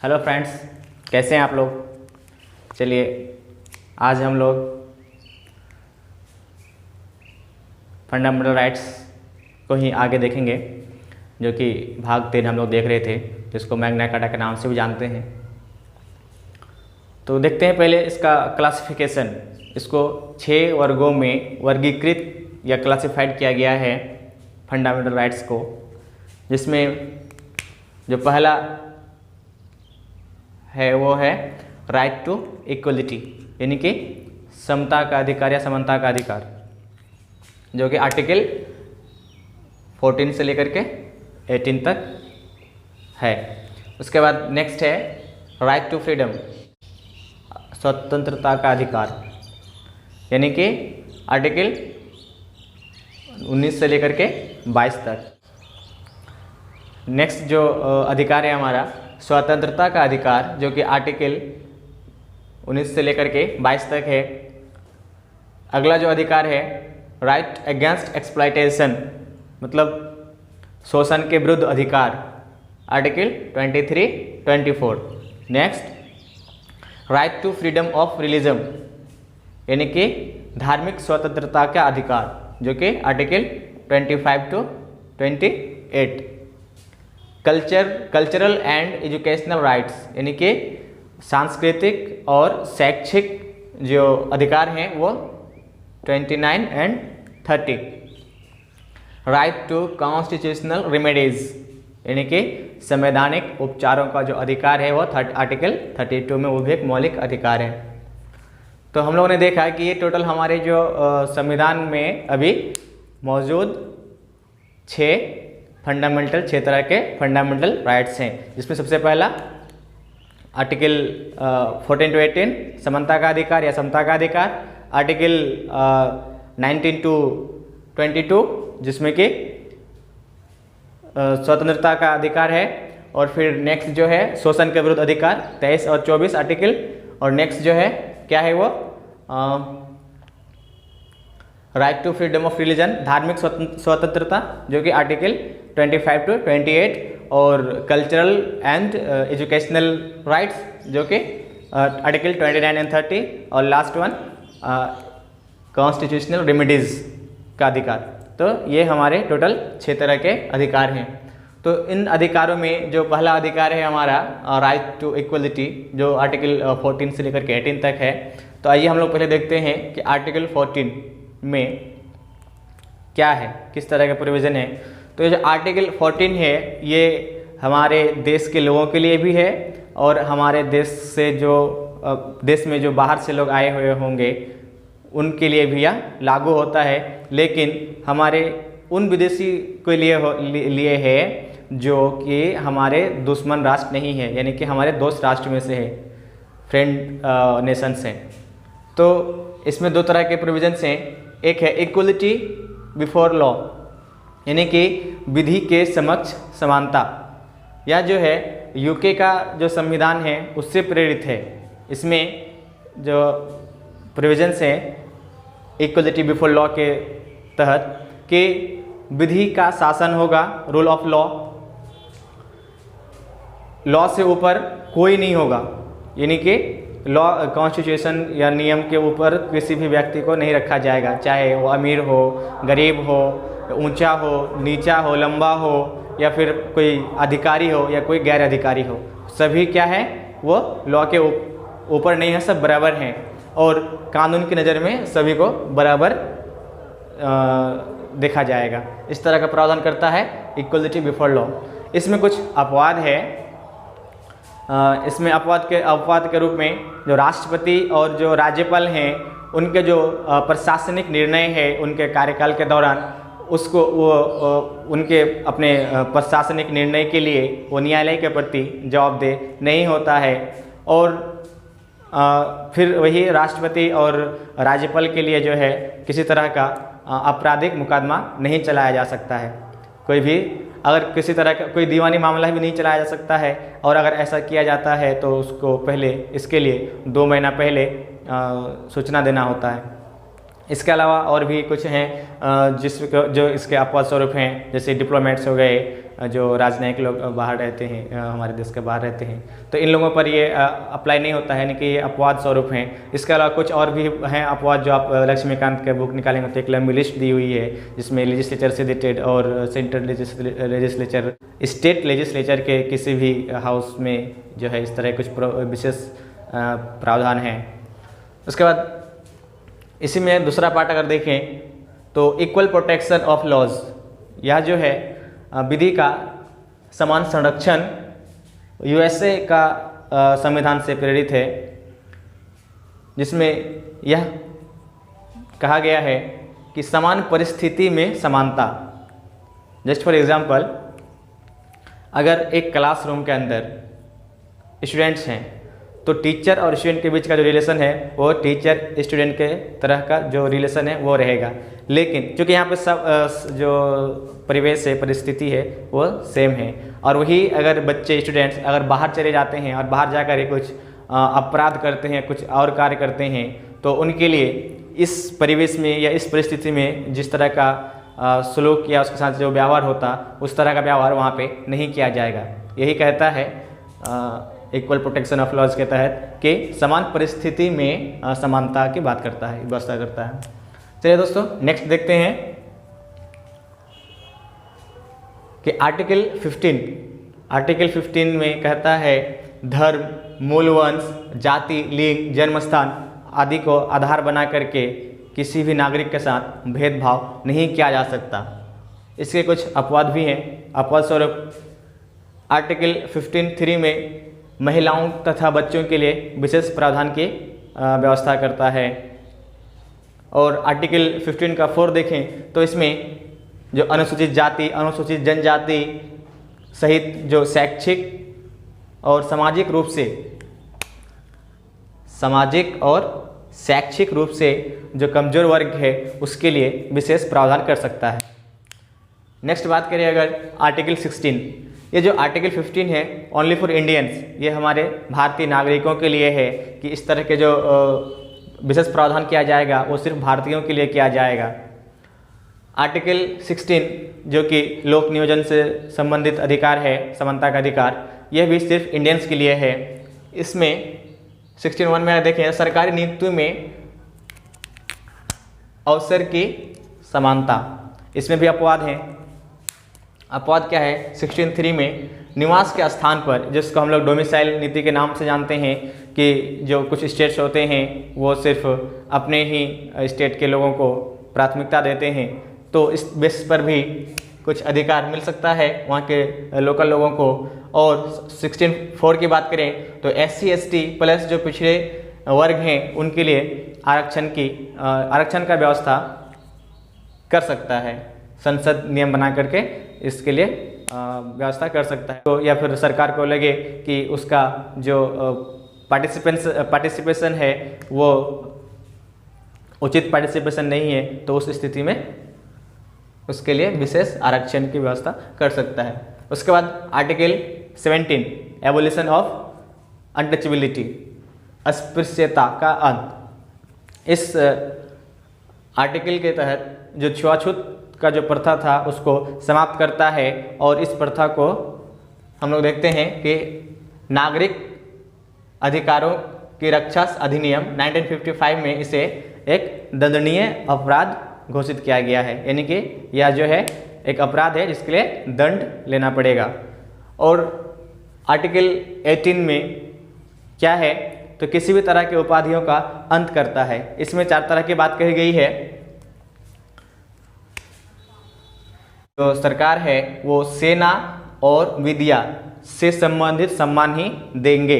Hello friends, कैसे हैं आप लोग। चलिए आज हम लोग फंडामेंटल राइट्स को ही आगे देखेंगे, जो कि भाग 3 हम लोग देख रहे थे, जिसको मैग्ना कार्टा के नाम से भी जानते हैं। तो देखते हैं पहले इसका क्लासिफिकेशन। इसको 6 वर्गों में वर्गीकृत या क्लासिफाइड किया गया है फंडामेंटल राइट्स को, जिसमें जो पहला है वो है राइट टू इक्वलिटी, यानी कि समता का अधिकार या समानता का अधिकार, जो कि आर्टिकल 14 से लेकर के 18 तक है। उसके बाद नेक्स्ट है राइट टू फ्रीडम, स्वतंत्रता का अधिकार, यानी कि आर्टिकल 19 से लेकर के 22 तक। नेक्स्ट जो अधिकार है हमारा स्वतंत्रता का अधिकार, जो कि आर्टिकल 19 से लेकर के 22 तक है। अगला जो अधिकार है राइट अगेंस्ट एक्सप्लॉयटेशन, मतलब शोषण के विरुद्ध अधिकार, article 23-24। Next right to freedom of religion, यानी कि धार्मिक स्वतंत्रता का अधिकार, जो कि article 25-28। Cultural and educational rights, यानी कि सांस्कृतिक और शैक्षिक जो अधिकार हैं वो 29 और 30। राइट टू कॉन्स्टिट्यूशनल रेमेडीज, यानी कि संवैधानिक उपचारों का जो अधिकार है वो आर्टिकल 32 में, वो भी एक मौलिक अधिकार है। तो हम लोगों ने देखा कि ये टोटल हमारे जो संविधान में अभी मौजूद 6 तरह के फंडामेंटल राइट्स हैं, जिसमें सबसे पहला आर्टिकल 14-18 समानता का अधिकार या समता का अधिकार, आर्टिकल 19-22 जिसमें कि स्वतंत्रता का अधिकार है, और फिर नेक्स्ट जो है शोषण के विरुद्ध अधिकार 23 और 24 आर्टिकल, और नेक्स्ट जो है क्या है वो right to freedom of religion, धार्मिक स्वतंत्रता, जो कि आर्टिकल 25-28, और कल्चरल एंड एजुकेशनल राइट्स, जो कि आर्टिकल 29 और 30, और लास्ट वन कॉन्स्टिट्यूशनल रेमेडीज का अधिकार। तो ये हमारे टोटल 6 तरह के अधिकार हैं। तो इन अधिकारों में जो पहला अधिकार है हमारा राइट टू इक्वलिटी, जो आर्टिकल 14 से लेकर के 18 तक है। तो आइए हम लोग पहले देखते हैं कि आर्टिकल 14 में क्या है, किस तरह का प्रोविज़न है। तो ये जो आर्टिकल 14 है ये हमारे देश के लोगों के लिए भी है, और हमारे देश से जो देश में जो बाहर से लोग आए हुए होंगे उनके लिए भी यह लागू होता है, लेकिन हमारे उन विदेशी के लिए है जो कि हमारे दुश्मन राष्ट्र नहीं है, यानी कि हमारे दोस्त राष्ट्र में से है, फ्रेंड नेशंस हैं। तो इसमें 2 तरह के प्रोविजंस हैं। एक है इक्वलिटी बिफोर लॉ, यानी कि विधि के समक्ष समानता, या जो है यूके का जो संविधान है उससे प्रेरित है। इसमें जो प्रोविजंस हैं इक्वलिटी बिफोर लॉ के तहत कि विधि का शासन होगा, रूल ऑफ लॉ से ऊपर कोई नहीं होगा, यानी कि लॉ कॉन्स्टिट्यूशन या नियम के ऊपर किसी भी व्यक्ति को नहीं रखा जाएगा, चाहे वो अमीर हो, गरीब हो, ऊंचा हो, नीचा हो, लंबा हो, या फिर कोई अधिकारी हो या कोई गैर अधिकारी हो, सभी क्या है वो लॉ के ऊपर नहीं है, सब बराबर हैं, और कानून की नज़र में सभी को बराबर देखा जाएगा। इस तरह का प्रावधान करता है इक्वलिटी बिफोर लॉ। इसमें कुछ अपवाद है। इसमें अपवाद के रूप में जो राष्ट्रपति और जो राज्यपाल हैं उनके जो प्रशासनिक निर्णय है उनके कार्यकाल के दौरान, उसको वो उनके अपने प्रशासनिक निर्णय के लिए वो न्यायालय के प्रति जवाबदेह नहीं होता है, और फिर वही राष्ट्रपति और राज्यपाल के लिए जो है किसी तरह का आपराधिक मुकदमा नहीं चलाया जा सकता है। कोई भी अगर किसी तरह का कोई दीवानी मामला भी नहीं चलाया जा सकता है, और अगर ऐसा किया जाता है तो उसको पहले इसके लिए 2 महीना पहले सूचना देना होता है। इसके अलावा और भी कुछ हैं जो इसके अपवाद स्वरूप हैं, जैसे डिप्लोमेट्स हो गए, जो राजनयिक लोग बाहर रहते हैं, हमारे देश के बाहर रहते हैं, तो इन लोगों पर ये अप्लाई नहीं होता है, यानी कि ये अपवाद स्वरूप हैं। इसके अलावा कुछ और भी हैं अपवाद जो आप लक्ष्मीकांत के बुक निकालेंगे तो एक लंबी लिस्ट दी हुई है, जिसमें लेजिस्लेचर से रिलेटेड और सेंट्रल लेजिस्लेचर, स्टेट लेजिस्लेचर के किसी भी हाउस में जो है इस तरह कुछ विशेष प्रावधान हैं। उसके बाद इसी में दूसरा पार्ट अगर देखें तो इक्वल प्रोटेक्शन ऑफ लॉज, यह जो है विधि का समान संरक्षण यूएसए का संविधान से प्रेरित है, जिसमें यह कहा गया है कि समान परिस्थिति में समानता। जस्ट फॉर एग्जांपल, अगर एक क्लासरूम के अंदर स्टूडेंट्स हैं तो टीचर और स्टूडेंट के बीच का जो रिलेशन है वो टीचर स्टूडेंट के तरह का जो रिलेशन है वो रहेगा, लेकिन चूँकि यहाँ पे सब जो परिवेश है, परिस्थिति है वो सेम है। और वही अगर बच्चे स्टूडेंट्स अगर बाहर चले जाते हैं और बाहर जाकर ही कुछ अपराध करते हैं, कुछ और कार्य करते हैं, तो उनके लिए इस परिवेश में या इस परिस्थिति में जिस तरह का सलूक या उसके साथ जो व्यवहार होता उस तरह का व्यवहार वहाँ पे नहीं किया जाएगा। यही कहता है इक्वल प्रोटेक्शन ऑफ लॉज के तहत कि समान परिस्थिति में समानता की बात करता है, व्यवस्था करता है। चलिए दोस्तों नेक्स्ट देखते हैं कि आर्टिकल 15 में कहता है धर्म, मूल वंश, जाति, लिंग, जन्म स्थान आदि को आधार बना करके किसी भी नागरिक के साथ भेदभाव नहीं किया जा सकता। इसके कुछ अपवाद भी हैं। अपवाद स्वरूप आर्टिकल 15(3) में महिलाओं तथा बच्चों के लिए विशेष प्रावधान की व्यवस्था करता है। और आर्टिकल 15 का 4 देखें तो इसमें जो अनुसूचित जाति, अनुसूचित जनजाति सहित जो शैक्षिक और सामाजिक रूप से जो कमज़ोर वर्ग है उसके लिए विशेष प्रावधान कर सकता है। नेक्स्ट बात करें अगर आर्टिकल 16, ये जो आर्टिकल 15 है ओनली फॉर इंडियंस, ये हमारे भारतीय नागरिकों के लिए है कि इस तरह के जो विशेष प्रावधान किया जाएगा वो सिर्फ भारतीयों के लिए किया जाएगा। आर्टिकल 16 जो कि लोक नियोजन से संबंधित अधिकार है, समानता का अधिकार, यह भी सिर्फ इंडियंस के लिए है। इसमें 16(1) में देखें सरकारी नियुक्ति में अवसर की समानता, इसमें भी अपवाद हैं। अपवाद क्या है? 16(3) में निवास के स्थान पर, जिसको हम लोग डोमिसाइल नीति के नाम से जानते हैं, कि जो कुछ स्टेट्स होते हैं वो सिर्फ अपने ही स्टेट के लोगों को प्राथमिकता देते हैं, तो इस बेस पर भी कुछ अधिकार मिल सकता है वहाँ के लोकल लोगों को। और 16(4) की बात करें तो SC ST प्लस जो पिछड़े वर्ग हैं उनके लिए आरक्षण का व्यवस्था कर सकता है, संसद नियम बना करके इसके लिए व्यवस्था कर सकता है। तो या फिर सरकार को लगे कि उसका जो पार्टिसिपेशन है वो उचित पार्टिसिपेशन नहीं है, तो उस स्थिति में उसके लिए विशेष आरक्षण की व्यवस्था कर सकता है। उसके बाद आर्टिकल 17 एबोलिशन ऑफ अनटचेबिलिटी, अस्पृश्यता का अंत। इस आर्टिकल के तहत जो छुआछूत का जो प्रथा था उसको समाप्त करता है, और इस प्रथा को हम लोग देखते हैं कि नागरिक अधिकारों की रक्षा अधिनियम 1955 में इसे एक दंडनीय अपराध घोषित किया गया है, यानी कि यह जो है एक अपराध है जिसके लिए दंड लेना पड़ेगा। और आर्टिकल 18 में क्या है तो किसी भी तरह के उपाधियों का अंत करता है। इसमें 4 तरह की बात कही गई है। जो सरकार है वो सेना और विद्या से संबंधित सम्मान ही देंगे,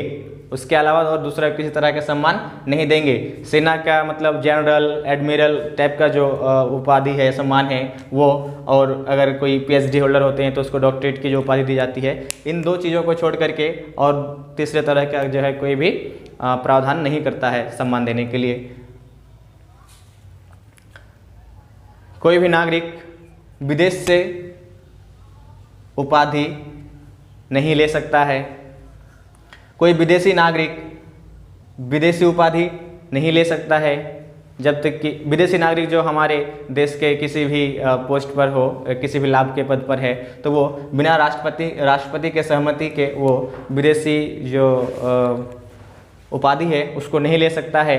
उसके अलावा और दूसरा किसी तरह के सम्मान नहीं देंगे। सेना का मतलब जनरल, एडमिरल टाइप का जो उपाधि है, सम्मान है वो, और अगर कोई PhD होल्डर होते हैं तो उसको डॉक्टरेट की जो उपाधि दी जाती है। इन 2 चीज़ों को छोड़ करके और तीसरे तरह का जो है कोई भी प्रावधान नहीं करता है सम्मान देने के लिए। कोई भी नागरिक विदेश से उपाधि नहीं ले सकता है, कोई विदेशी नागरिक विदेशी उपाधि नहीं ले सकता है, जब तक कि विदेशी नागरिक जो हमारे देश के किसी भी पोस्ट पर हो, किसी भी लाभ के पद पर है, तो वो बिना राष्ट्रपति के सहमति के वो विदेशी जो उपाधि है उसको नहीं ले सकता है।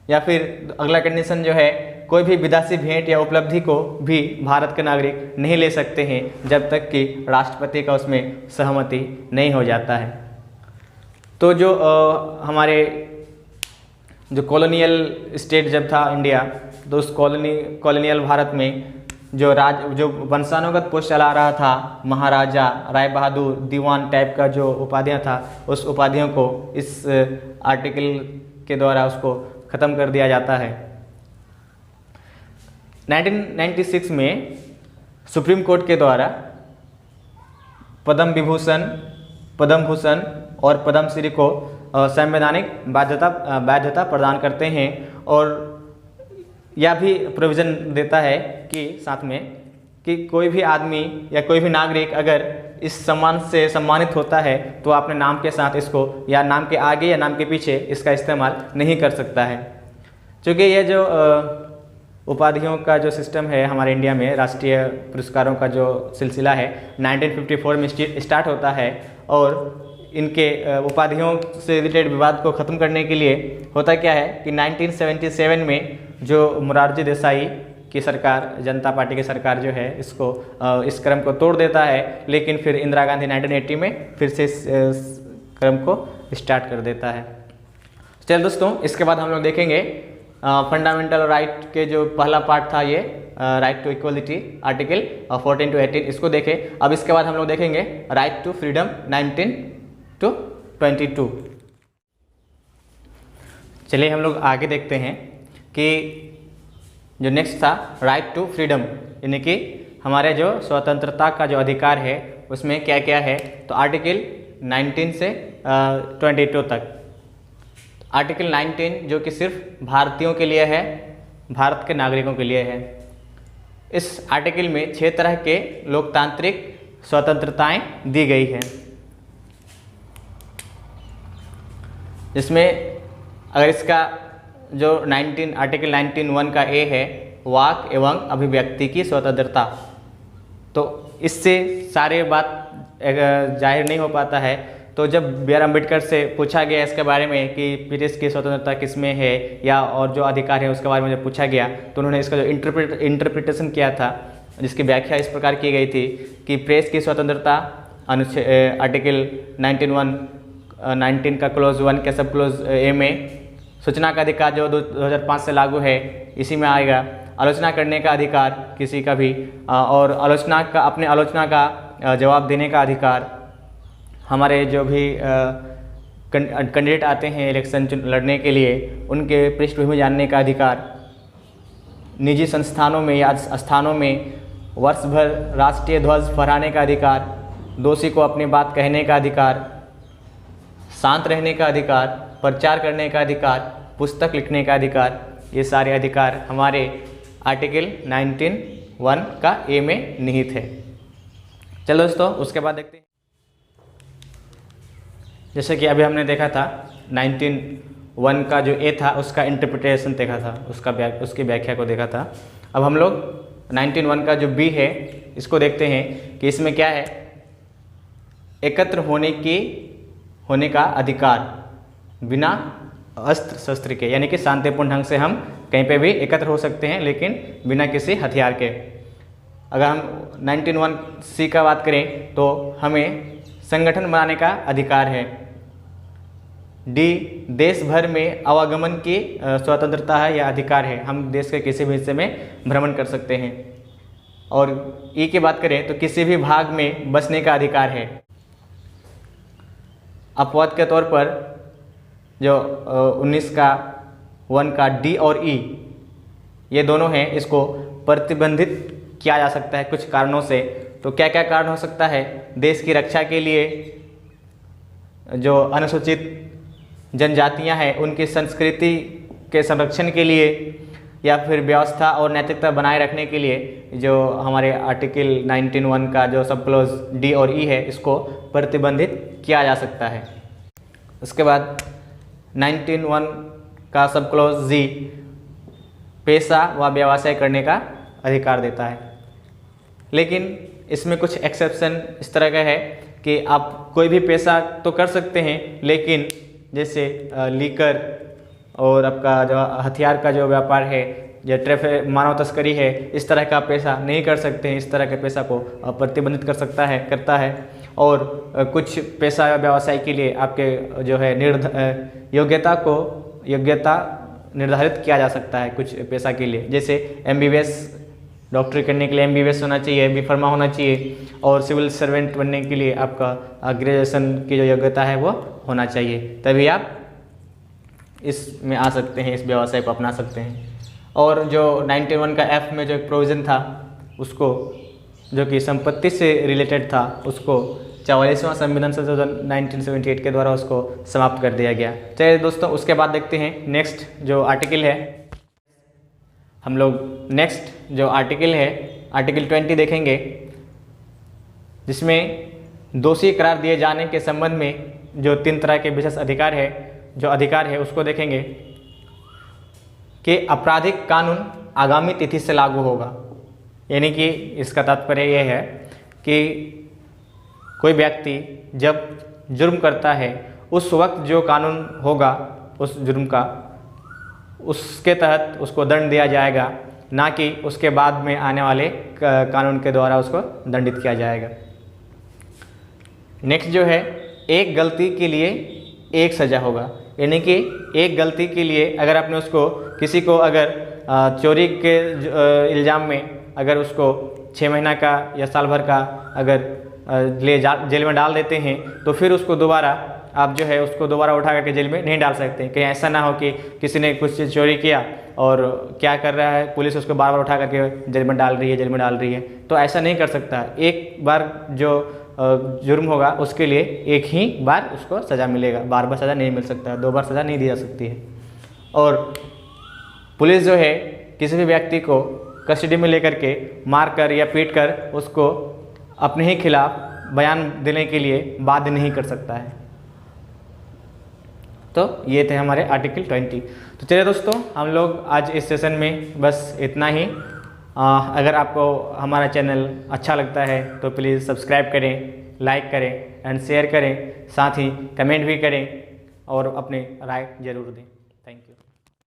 या फिर अगला कंडीशन जो है, कोई भी विदेशी भेंट या उपलब्धि को भी भारत के नागरिक नहीं ले सकते हैं जब तक कि राष्ट्रपति का उसमें सहमति नहीं हो जाता है। तो जो हमारे जो कॉलोनियल स्टेट जब था इंडिया, तो उस कॉलोनियल भारत में जो वंशानुगत पोस्ट चला रहा था, महाराजा, राय बहादुर, दीवान टाइप का जो उपाधियां था, उस उपाधियों को इस आर्टिकल के द्वारा उसको ख़त्म कर दिया जाता है। 1996 में सुप्रीम कोर्ट के द्वारा पद्म विभूषण, पद्म भूषण और पद्मश्री को संवैधानिक बाध्यता प्रदान करते हैं, और यह भी प्रोविज़न देता है कि साथ में कि कोई भी आदमी या कोई भी नागरिक अगर इस सम्मान से सम्मानित होता है तो अपने नाम के साथ इसको या नाम के आगे या नाम के पीछे इसका इस्तेमाल नहीं कर सकता है। क्योंकि ये जो उपाधियों का जो सिस्टम है हमारे इंडिया में, राष्ट्रीय पुरस्कारों का जो सिलसिला है 1954 में स्टार्ट होता है, और इनके उपाधियों से रिलेटेड विवाद को ख़त्म करने के लिए होता क्या है कि 1977 में जो मोरारजी देसाई की सरकार, जनता पार्टी की सरकार जो है इस क्रम को तोड़ देता है, लेकिन फिर इंदिरा गांधी 1980 में फिर से इस क्रम को स्टार्ट कर देता है। चलिए दोस्तों, इसके बाद हम लोग देखेंगे फंडामेंटल राइट के जो पहला पार्ट था, ये right to equality article 14 to 18, इसको देखें। अब इसके बाद हम लोग देखेंगे राइट टू फ्रीडम 19 to 22। चलिए हम लोग आगे देखते हैं कि जो नेक्स्ट था राइट टू फ्रीडम, यानी कि हमारे जो स्वतंत्रता का जो अधिकार है उसमें क्या क्या है। तो आर्टिकल 19 से 22 तक। आर्टिकल 19 जो कि सिर्फ भारतीयों के लिए है, भारत के नागरिकों के लिए है। इस आर्टिकल में 6 तरह के लोकतांत्रिक स्वतंत्रताएं दी गई हैं, जिसमें अगर इसका जो आर्टिकल 19(1) का ए है, वाक एवं अभिव्यक्ति की स्वतंत्रता, तो इससे सारे बात जाहिर नहीं हो पाता है। तो जब B.R. अम्बेडकर से पूछा गया इसके बारे में कि प्रेस की स्वतंत्रता किसमें है या और जो अधिकार है उसके बारे में जब पूछा गया, तो उन्होंने इसका जो इंटरप्रिटेशन किया था, जिसकी व्याख्या इस प्रकार की गई थी कि प्रेस की स्वतंत्रता आर्टिकल 19 का क्लोज 1 के सब क्लोज ए में, सूचना का अधिकार जो 2005 से लागू है इसी में आएगा, आलोचना करने का अधिकार किसी का भी, और अपने आलोचना का जवाब देने का अधिकार, हमारे जो भी कैंडिडेट आते हैं इलेक्शन लड़ने के लिए उनके पृष्ठभूमि जानने का अधिकार, निजी संस्थानों में या स्थानों में वर्ष भर राष्ट्रीय ध्वज फहराने का अधिकार, दोषी को अपनी बात कहने का अधिकार, शांत रहने का अधिकार, प्रचार करने का अधिकार, पुस्तक लिखने का अधिकार, ये सारे अधिकार हमारे आर्टिकल 19(1) का ए में निहित है। चलो दोस्तों, उसके बाद देखते हैं। जैसे कि अभी हमने देखा था 19(1) का जो ए था उसका इंटरप्रिटेशन देखा था, उसकी व्याख्या को देखा था। अब हम लोग 19(1) का जो बी है इसको देखते हैं कि इसमें क्या है। एकत्र होने का अधिकार बिना अस्त्र शस्त्र के, यानी कि शांतिपूर्ण ढंग से हम कहीं पे भी एकत्र हो सकते हैं, लेकिन बिना किसी हथियार के। अगर हम 19(1) का बात करें तो हमें संगठन बनाने का अधिकार है। डी, देश भर में आवागमन की स्वतंत्रता है या अधिकार है, हम देश के किसी भी हिस्से में भ्रमण कर सकते हैं। और ई की बात करें तो किसी भी भाग में बसने का अधिकार है। अपवाद के तौर पर जो 19 का 1 का डी और ई, ये दोनों हैं, इसको प्रतिबंधित किया जा सकता है कुछ कारणों से। तो क्या क्या कारण हो सकता है? देश की रक्षा के लिए, जो अनुसूचित जनजातियां हैं उनकी संस्कृति के संरक्षण के लिए, या फिर व्यवस्था और नैतिकता बनाए रखने के लिए, जो हमारे आर्टिकल 19(1) का जो सब क्लोज डी और ई है इसको प्रतिबंधित किया जा सकता है। उसके बाद 19(1) का सब क्लॉज जी पेशा व व्यवसाय करने का अधिकार देता है। लेकिन इसमें कुछ एक्सेप्शन इस तरह का है कि आप कोई भी पेशा तो कर सकते हैं, लेकिन जैसे लीकर और आपका जो हथियार का जो व्यापार है या ट्रैफिक मानव तस्करी है, इस तरह का पेशा नहीं कर सकते हैं। इस तरह के पेशा को प्रतिबंधित करता है। और कुछ पेशा या व्यवसाय के लिए आपके जो है योग्यता निर्धारित किया जा सकता है कुछ पेशा के लिए। जैसे MBBS डॉक्टरी करने के लिए MBBS होना चाहिए, MB फार्मा होना चाहिए, और सिविल सर्वेंट बनने के लिए आपका ग्रेजुएशन की जो योग्यता है वो होना चाहिए, तभी आप इसमें आ सकते हैं, इस व्यवसाय को अपना सकते हैं। और जो 91 का F में जो एक प्रोविज़न था उसको, जो कि संपत्ति से रिलेटेड था, उसको 44वां संविधान संशोधन 1978 के द्वारा उसको समाप्त कर दिया गया। चलिए दोस्तों, उसके बाद देखते हैं नेक्स्ट जो आर्टिकल है। हम लोग नेक्स्ट जो आर्टिकल है आर्टिकल 20 देखेंगे, जिसमें दोषी करार दिए जाने के संबंध में जो 3 तरह के विशेष अधिकार है उसको देखेंगे कि आपराधिक कानून आगामी तिथि से लागू होगा। यानी कि इसका तात्पर्य यह है कि कोई व्यक्ति जब जुर्म करता है उस वक्त जो कानून होगा उस जुर्म का, उसके तहत उसको दंड दिया जाएगा, ना कि उसके बाद में आने वाले कानून के द्वारा उसको दंडित किया जाएगा। नेक्स्ट जो है, एक गलती के लिए एक सज़ा होगा। यानी कि एक गलती के लिए अगर आपने उसको किसी को अगर चोरी के इल्ज़ाम में अगर उसको 6 महीना का या साल भर का अगर जेल में डाल देते हैं, तो फिर उसको दोबारा आप जो है उसको दोबारा उठा करके जेल में नहीं डाल सकते। कहीं ऐसा ना हो कि किसी ने कुछ चीज़ चोरी किया और क्या कर रहा है, पुलिस उसको बार बार उठा करके जेल में डाल रही है, तो ऐसा नहीं कर सकता। एक बार जो जुर्म होगा उसके लिए एक ही बार उसको सज़ा मिलेगा, बार बार सज़ा नहीं मिल सकता, 2 बार सज़ा नहीं दी जा सकती है। और पुलिस जो है किसी भी व्यक्ति को कस्टडी में लेकर के मार कर या पीट कर उसको अपने ही खिलाफ बयान देने के लिए बाध्य नहीं कर सकता है। तो ये थे हमारे आर्टिकल 20। तो चलिए दोस्तों, हम लोग आज इस सेशन में बस इतना ही। अगर आपको हमारा चैनल अच्छा लगता है तो प्लीज़ सब्सक्राइब करें, लाइक करें एंड शेयर करें, साथ ही कमेंट भी करें और अपने राय ज़रूर दें। Thank you.